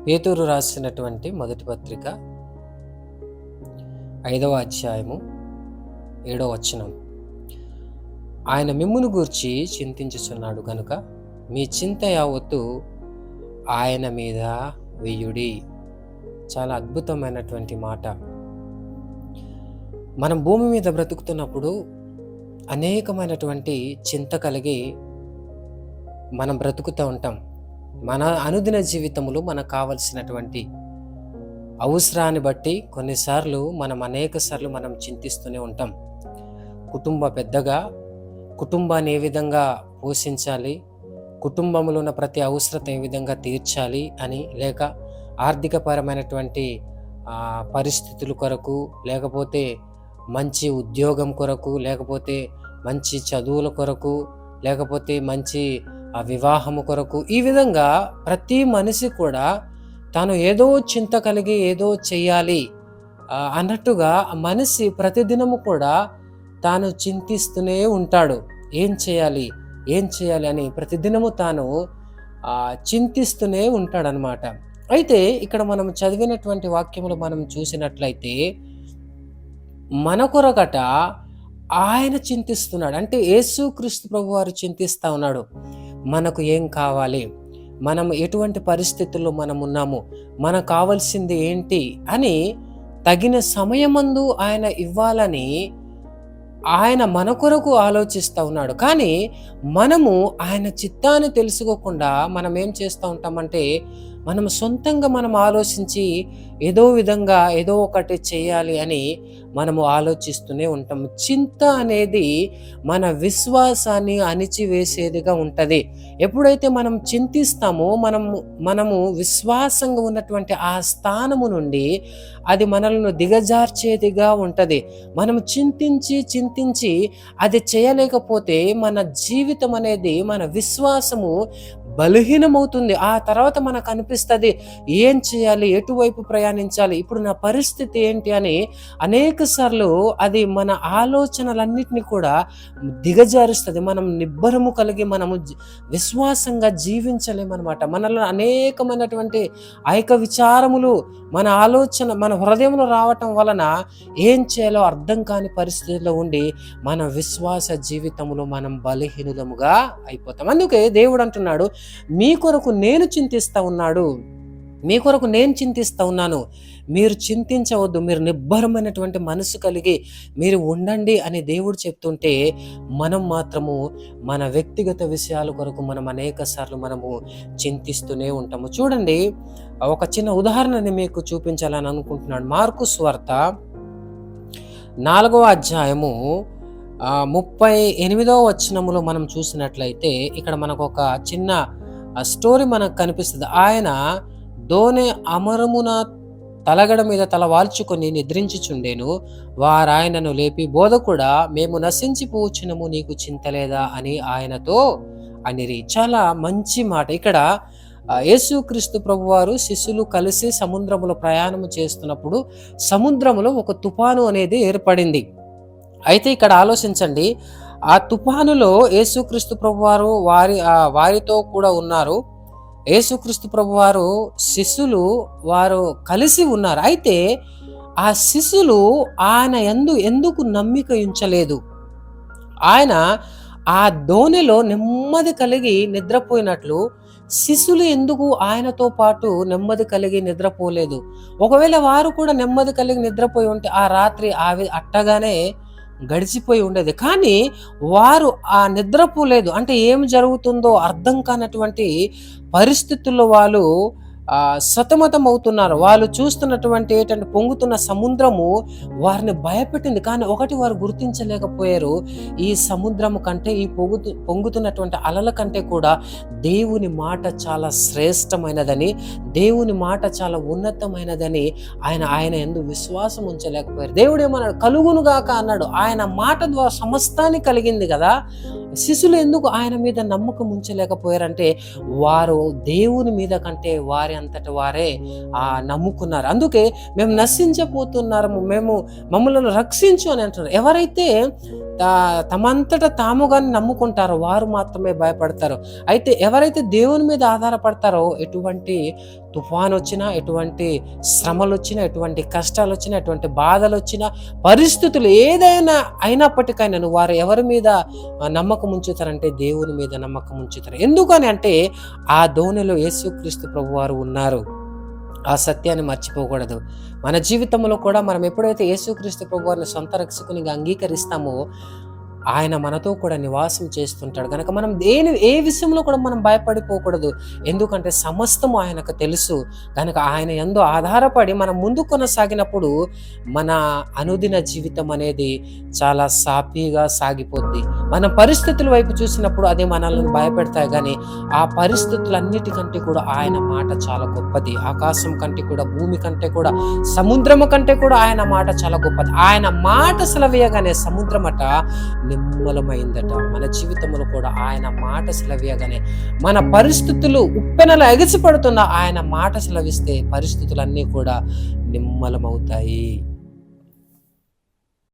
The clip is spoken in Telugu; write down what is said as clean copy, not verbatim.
పేతురు రాసినటువంటి మొదటి పత్రిక 5వ అధ్యాయము 7వ వచనం. ఆయన మిమ్మును గూర్చి చింతించుచున్నాడు గనుక మీ చింత యావత్తు ఆయన మీద వెయ్యుడి. చాలా అద్భుతమైనటువంటి మాట. మనం భూమి మీద బ్రతుకుతున్నప్పుడు అనేకమైనటువంటి చింత కలిగి మనం బ్రతుకుతూ ఉంటాం. మన అనుదిన జీవితంలో మనకు కావలసినటువంటి అవసరాన్ని బట్టి కొన్నిసార్లు అనేక సార్లు మనం చింతిస్తూనే ఉంటాం. పెద్దగా కుటుంబాన్ని ఏ విధంగా పోషించాలి, కుటుంబంలో ఉన్న ప్రతి అవసరత ఏ విధంగా తీర్చాలి అని, లేక ఆర్థికపరమైనటువంటి పరిస్థితుల కొరకు, లేకపోతే మంచి ఉద్యోగం కొరకు, లేకపోతే మంచి చదువుల కొరకు, లేకపోతే మంచి వివాహము కొరకు, ఈ విధంగా ప్రతి మనిషి కూడా తాను ఏదో చింత కలిగి ఏదో చెయ్యాలి అన్నట్టుగా మనిషి ప్రతిదినము కూడా తాను చింతిస్తూనే ఉంటాడు. ఏం చేయాలి అని ప్రతిదినము తాను చింతిస్తూనే ఉంటాడనమాట. అయితే ఇక్కడ మనం చదివినటువంటి వాక్యములు మనం చూసినట్లయితే మన కొరకట ఆయన చింతిస్తున్నాడు. అంటే యేసుక్రీస్తు ప్రభువారు చింతిస్తా ఉన్నాడు. మనకు ఏం కావాలి, మనం ఎటువంటి పరిస్థితుల్లో మనం ఉన్నాము, మనకు కావాల్సింది ఏంటి అని తగిన సమయమందు ఆయన ఇవ్వాలని ఆయన మన కొరకు ఆలోచిస్తూ ఉన్నాడు. కానీ మనము ఆయన చిత్తాన్ని తెలుసుకోకుండా మనం ఏం చేస్తూ ఉంటామంటే, మనం సొంతంగా మనం ఆలోచించి ఏదో విధంగా ఏదో ఒకటి చేయాలి అని మనము ఆలోచిస్తూనే ఉంటాము. చింత అనేది మన విశ్వాసాన్ని అణిచివేసేదిగా ఉంటుంది. ఎప్పుడైతే మనం చింతిస్తామో మనము విశ్వాసంగా ఉన్నటువంటి ఆ స్థానము నుండి అది మనల్ని దిగజార్చేదిగా ఉంటుంది. మనం చింతించి అది చేయలేకపోతే మన జీవితం అనేది, మన విశ్వాసము బలహీనమవుతుంది. ఆ తర్వాత మనకు అనిపిస్తుంది, ఏం చేయాలి, ఎటువైపు ప్రయాణించాలి, ఇప్పుడు నా పరిస్థితి ఏంటి అని అనేక సార్లు అది మన ఆలోచనలన్నిటినీ కూడా దిగజారుస్తుంది. మనం నిబ్బరము కలిగి మనము విశ్వాసంగా జీవించలేమన్నమాట. మనలో అనేకమైనటువంటి విచారములు మన ఆలోచన మన హృదయంలో రావటం వలన ఏం చేయాలో అర్థం కాని పరిస్థితుల్లో ఉండి మన విశ్వాస జీవితంలో మనం బలహీనులముగా అయిపోతాం. అందుకే దేవుడు అంటున్నాడు, మీ కొరకు నేను చింతిస్తా ఉన్నాను, మీరు చింతించవద్దు, మీరు నిబ్బరమైనటువంటి మనసు కలిగి మీరు ఉండండి అని దేవుడు చెప్తుంటే, మనం మాత్రము మన వ్యక్తిగత విషయాల కొరకు మనం అనేక సార్లు మనము చింతిస్తూనే ఉంటాము. చూడండి, ఒక చిన్న ఉదాహరణని మీకు చూపించాలని అనుకుంటున్నాను. మార్కు సువార్త 4వ అధ్యాయము 38వ వచనములో మనం చూసినట్లయితే ఇక్కడ మనకు ఒక చిన్న స్టోరీ మనకు కనిపిస్తుంది. ఆయన దోనె అమరమున తలగడ మీద తల వాల్చుకొని నిద్రించుచుండెను. వారాయనను లేపి, బోధకుడా, మేము నశించిపోవచ్చునము, నీకు చింతలేదా అని ఆయనతో అనిరి. చాలా మంచి మాట. ఇక్కడ యేసుక్రీస్తు ప్రభువారు శిష్యులు కలిసి సముద్రములో ప్రయాణము చేస్తున్నప్పుడు సముద్రములో ఒక తుఫాను అనేది ఏర్పడింది. అయితే ఇక్కడ ఆలోచించండి, ఆ తుఫానులో యేసుక్రీస్తు ప్రభువారు వారితో కూడా ఉన్నారు. యేసుక్రీస్తు ప్రభువారు శిష్యులు వారు కలిసి ఉన్నారు. అయితే ఆ శిష్యులు ఆయన ఎందుకు నమ్మిక ఉంచలేదు? ఆయన ఆ దోణిలో నెమ్మది కలిగి నిద్రపోయినట్లు శిష్యులు ఎందుకు ఆయనతో పాటు నెమ్మది కలిగి నిద్రపోలేదు? ఒకవేళ వారు కూడా నెమ్మది కలిగి నిద్రపోయి ఉంటే ఆ రాత్రి అట్టగానే గడిచిపోయి ఉండేది. కానీ వారు ఆ నిద్రపోలేదు. అంటే ఏం జరుగుతుందో అర్థం కానటువంటి పరిస్థితుల్లో వాళ్ళు సతమతం అవుతున్నారు. వాళ్ళు చూస్తున్నటువంటి ఏంటంటే పొంగుతున్న సముద్రము వారిని భయపెట్టింది. కానీ ఒకటి వారు గుర్తించలేకపోయారు, ఈ సముద్రము కంటే, ఈ పొంగుతున్నటువంటి అలల కంటే కూడా దేవుని మాట చాలా శ్రేష్టమైనదని, దేవుని మాట చాలా ఉన్నతమైనదని ఆయన యందు విశ్వాసం ఉంచలేకపోయారు. దేవుడు ఏమన్నాడు? కలుగునుగాక అన్నాడు. ఆయన మాట ద్వారా సమస్తాన్ని కలిగింది కదా. శిష్యులు ఎందుకు ఆయన మీద నమ్మకం ఉంచలేకపోయారంటే వారు దేవుని మీద కంటే వారి అంతట వారే నమ్ముకున్నారు. అందుకే మేము నశించబోతున్నాము, మమ్మల్ని రక్షించు అని అంటున్నారు. ఎవరైతే తమంతట తాముగాని నమ్ముకుంటారో వారు మాత్రమే భయపడతారు. అయితే ఎవరైతే దేవుని మీద ఆధారపడతారో ఎటువంటి తుఫాను వచ్చినా, ఎటువంటి శ్రమలు వచ్చినా, ఎటువంటి కష్టాలు వచ్చినా, ఎటువంటి బాధలు వచ్చినా, పరిస్థితులు ఏదైనా అయినప్పటికైనా వారు ఎవరి మీద నమ్మకం ఉంచుతారంటే దేవుని మీద నమ్మకం ఉంచుతారు. ఎందుకని అంటే ఆ దోణిలో యేసుక్రీస్తు ప్రభువారు ఉన్నారు. ఆ సత్యాన్ని మర్చిపోకూడదు. మన జీవితంలో కూడా మనం ఎప్పుడైతే యేసుక్రీస్తు ప్రభువారిని సొంత రక్షకునిగా అంగీకరిస్తామో ఆయన మనతో కూడా నివాసం చేస్తుంటాడు కనుక మనం ఏ విషయంలో కూడా మనం భయపడిపోకూడదు. ఎందుకంటే సమస్తము ఆయనకు తెలుసు కనుక ఆయన యందు ఆధారపడి మనం ముందు కొనసాగినప్పుడు మన అనుదిన జీవితం అనేది చాలా సాఫీగా సాగిపోద్ది. మన పరిస్థితుల వైపు చూసినప్పుడు అది మనల్ని భయపెడతాయి, కానీ ఆ పరిస్థితులన్నిటికంటే కూడా ఆయన మాట చాలా గొప్పది. ఆకాశం కంటే కూడా, భూమి కంటే కూడా, సముద్రము కంటే కూడా ఆయన మాట చాలా గొప్పది. ఆయన మాట సెలవేయగానే సముద్రమట నిమ్మలమైందట. మన జీవితంలో కూడా ఆయన మాట సెలవేయగానే మన పరిస్థితులు ఉప్పెనలు ఎగసిపడుతున్న ఆయన మాట సెలవిస్తే పరిస్థితులన్నీ కూడా నిమ్మలమవుతాయి.